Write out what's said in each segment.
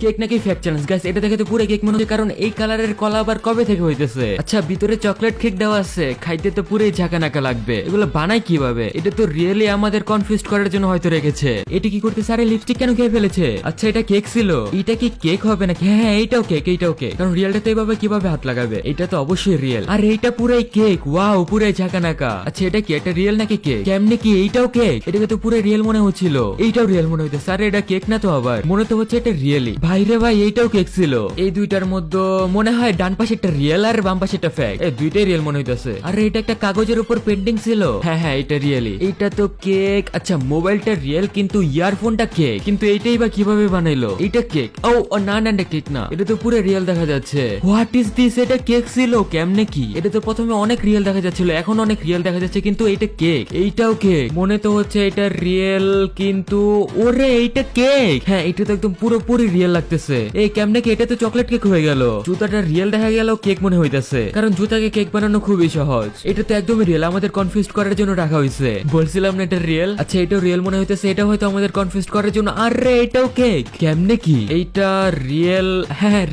Cake নাকি fake challenge guys, এটা দেখে তো পুরো কেক মনে হচ্ছে, কারণ এই কালারের কলা আবার কবে থেকে হইতেছে। আচ্ছা ভিতরে চকলেট কেক দেওয়া আছে, খাইতে তো পুরোই ঝাঁকানাকা লাগবে। এগুলো বানায় কিভাবে? এটা তো রিয়েলি আমাদের কনফিউজ করার জন্য হয়তো রেখেছে। এটা কি করতেছে? আরে লিপস্টিক কেন খেয়ে ফেলেছে? আচ্ছা এটা কেক ছিল, এটা কি কেক হবে নাকি? হ্যাঁ হ্যাঁ এইটাও কেক, এইটাও কেক, কারণ রিয়েলটাতে এইভাবে কিভাবে হাত লাগাবে? এটা তো অবশ্যই রিয়েল। আর এইটা পুরাই কেক, ওয়াও পুরাই ঝাঁকানাকা। আচ্ছা এটা কি, এটা রিয়েল নাকি কেক? কেমনে কি এইটাও কেক? এটাকে তো পুরো রিয়েল মনে হচ্ছিল, এইটাও রিয়েল মনে হইতেছে। আরে এটা কেক না তো, আবার মনে তো হচ্ছে এটা রিয়েলি। ভাই রে ভাই, এইটাও কেক ছিল। এই দুইটার মধ্যে মনে হয় ডান পাশে একটা রিয়েল আর বাম পাশে একটা ফেক, এই দুইটাই রিয়েল মনে হইতেছে। আরে এটা একটা কাগজের উপর পেন্টিং ছিল, হ্যাঁ হ্যাঁ এটা রিয়েলি, এইটা তো কেক। আচ্ছা মোবাইলটা রিয়েল কিন্তু ইয়ারফোনটা কেক, কিন্তু এইটাই বা কিভাবে বানাইলো? এটা কেক? ও না না এটা কেক না, এটা তো পুরো রিয়েল দেখা যাচ্ছে। What is this? এটা কেক ছিল কেমনে কি? এটা তো প্রথমে অনেক রিয়েল দেখা যাচ্ছিল, এখন অনেক রিয়েল দেখা যাচ্ছে, কিন্তু এটা কেক, এইটাও কেক মনে তো হচ্ছে এটা রিয়েল, কিন্তু ওরে এইটা কেক, হ্যাঁ এটা তো একদম পুরোপুরি রিয়েল লাগতেছে। এই কেমনে কি? এটা তো চকলেট কেক হয়ে গেল। জুতাটা রিয়েল দেখা গেল, কেক মনে হইতেছে, কারণ জুতাকে কেক বানানো খুবই সহজ। এটা তো একদমই রিয়েল, আমাদের কনফিউজ করার জন্য রাখা হয়েছে। বলছিলাম না এটা রিয়েল। আচ্ছা এটাও রিয়েল মনে হইতেছে, এটা হয়তো আমাদের কনফিউজ করার জন্য। আরে এটাও কেক কেমনে কি? এইটা রিয়েল, হ্যাঁ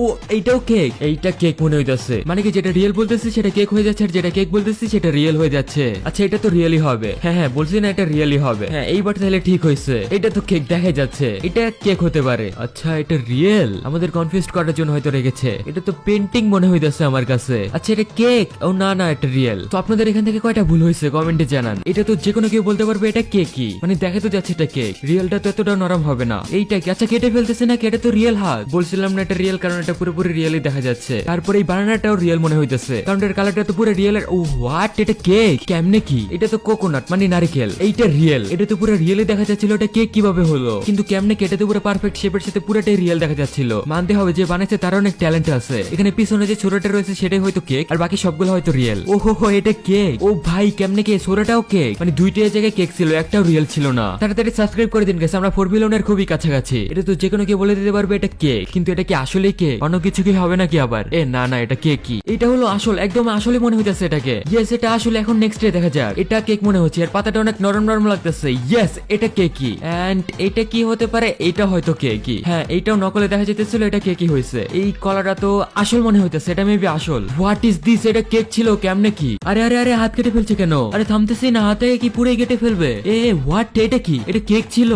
ও এইটাও কেক, এইটা কেক মনে হইতেছে। মানে কি যেটা রিয়েল বলতেছি সেটা কেক হয়ে যাচ্ছে, আর যেটা কেক বলতেছি সেটা রিয়েল হয়ে যাচ্ছে। আচ্ছা এটা তো রিয়েলই হবে, হ্যাঁ হ্যাঁ বলছি না এটা রিয়েলই হবে। হ্যাঁ এইবার তাহলে ঠিক হয়েছে, এটা তো কেক দেখা যাচ্ছে, এটা কেক হতে পারে। আচ্ছা এটা রিয়েল, আমাদের কনফিউজ করার জন্য হয়তো রেখেছে। এটা তো পেন্টিং মনে হইতেছে আমার কাছে। আচ্ছা এটা কেক? ও না না এটা রিয়েল। তো আপনাদের এখান থেকে কয়টা ভুল হয়েছে কমেন্টে জানান। এটা তো যে কোনো কেউ বলতে পারবে এটা কেকই, মানে দেখে তো যাচ্ছে এটা কেক, রিয়েলটা তো এতটা নরম হবে না। এইটা কি? আচ্ছা কেটে ফেলতেছে না, কেটে তো রিয়েল হাত। বলছিলাম না এটা রিয়েল, কারণ এটা পুরোপুরি রিয়েলই দেখা যাচ্ছে। তারপরে এই বানানাটাও রিয়েল মনে হইতেছে, কারণ এর কালারটা তো পুরো রিয়েল। ও হোয়াট, এটা কেক কেমনে কি? এটা তো কোকোনাট মানে নারকেল, এইটা রিয়েল, এটা তো পুরো রিয়েলই দেখা যাচ্ছিল। এটা কেক কিভাবে হলো? কিন্তু কেমনে কেটে তো পুরো পারফেক্ট শেপের সাথে পুরোটাই রিয়েল দেখা যাচ্ছিল। মানতে হবে যে বানাইছে তার অনেক ট্যালেন্ট আছে। এখানে পিছনে যে ছোটটা রয়েছে সেটাই হয়তো কেক, আর বাকি সবগুলো হয়তো রিয়েল। ও হো এটা কেক। ও ভাই কেমনে কে? ছোটটাও কেক, মানে দুইটাই জায়গায় কেক ছিল, একটাও রিয়েল ছিল না। তাড়াতাড়ি সাবস্ক্রাইব করে দিন গাইস, আমরা 4 মিলিয়নের খুবই কাছাকাছি। এটা তো যে কোনো কেউ বলে দিতে পারবে এটা কেক, কিন্তু এটা কি আসলেই কেক? অন্য কিছু কি হবে নাকি আবার? না না এটা কেক কি? এটা হলো আসল, একদম আসলে মনে হইতেছে এটাকে। ইয়েস এটা আসলে। এখন নেক্সট ডে দেখা যাক। এটা কেক মনে হচ্ছে, আর পাতাটা অনেক নরম নরম লাগতেছে। ইয়েস এটা কেকই। এন্ড এটা কি হতে পারে? এটা হয়তো কেকই। হ্যাঁ এইটাও নকলে দেখা যেতেছিল, এটা কেকই হয়েছে। এই কলাটা তো আসল মনে হইতেছে, এটা মেবি আসল। What is this? এটা কেক ছিল কেমনে কি? আরে আরে আরে হাত কেটে ফেলছে কেন? আরে থামতেছি না, হাতে কি পুরো কেটে ফেলবে? হোয়াট, এটা কি? এটা কেক ছিল?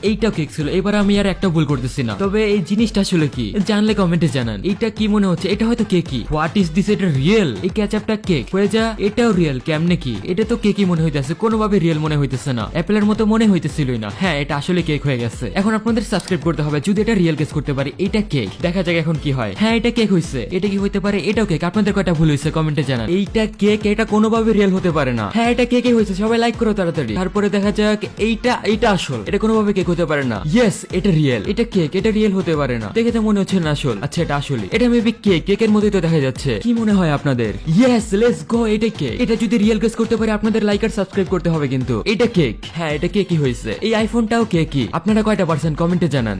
এইটাও কেক ছিল। এবার আমি আর একটা ভুল করতেছি না। তবে এই জিনিসটা আসলে কি জানলে কমেন্টে জানান। এটা কি মনে হচ্ছে? এটা হয়তো কেকই। What is this? এটা রিয়েল। এই কেচাপটা কেক হয়ে যা, এটাও রিয়েল কেমনে কি? এটা তো কেকই মনে হইতেছে, কোনোভাবে রিয়েল মনে হইতেছে না। অ্যাপেলের মতো মনে হইতেছিলই না। হ্যাঁ এটা আসলে কেক হয়ে গেছে। এখন আপনাদের সাবস্ক্রাইব করতে হবে, যদি এটা রিয়েল কেস করতে পারি। এটা কেক, দেখা যাক এখন কি হয়। হ্যাঁ এটা কেক হইছে। এটা কি হইতে পারে? এটাও কেক। আপনাদের কয়টা ভুল হইছে কমেন্টে জানান। এইটা কেক, এটা কোনোভাবে রিয়েল হতে পারে না। হ্যাঁ এটা কেকই হইছে, সবাই লাইক করো তাড়াতাড়ি। তারপরে দেখা যাক এইটা আসল, এটা কোনোভাবে কেক হতে পারে না। ইয়েস এটা রিয়েল, এটা কেক, এটা রিয়েল হতে পারে না। দেখে তো মনে হচ্ছে না আসল। আচ্ছা এটা আসলে, এটা মেবি কেক, কেকের মধ্যেই তো দেখা যাচ্ছে। কি মনে হয় আপনাদের? ইয়েস লেটস গো, এটা কেক। এটা যদি রিয়েল কেস করতে পারে আপনাদের লাইক আর সাবস্ক্রাইব করতে হবে কিন্তু। এটা কেক, হ্যাঁ এটা কেকই হইছে। এই আইফোনটাও কেকই। আপনারা কয়টা পারসেন্ট কমেন্টে জানান।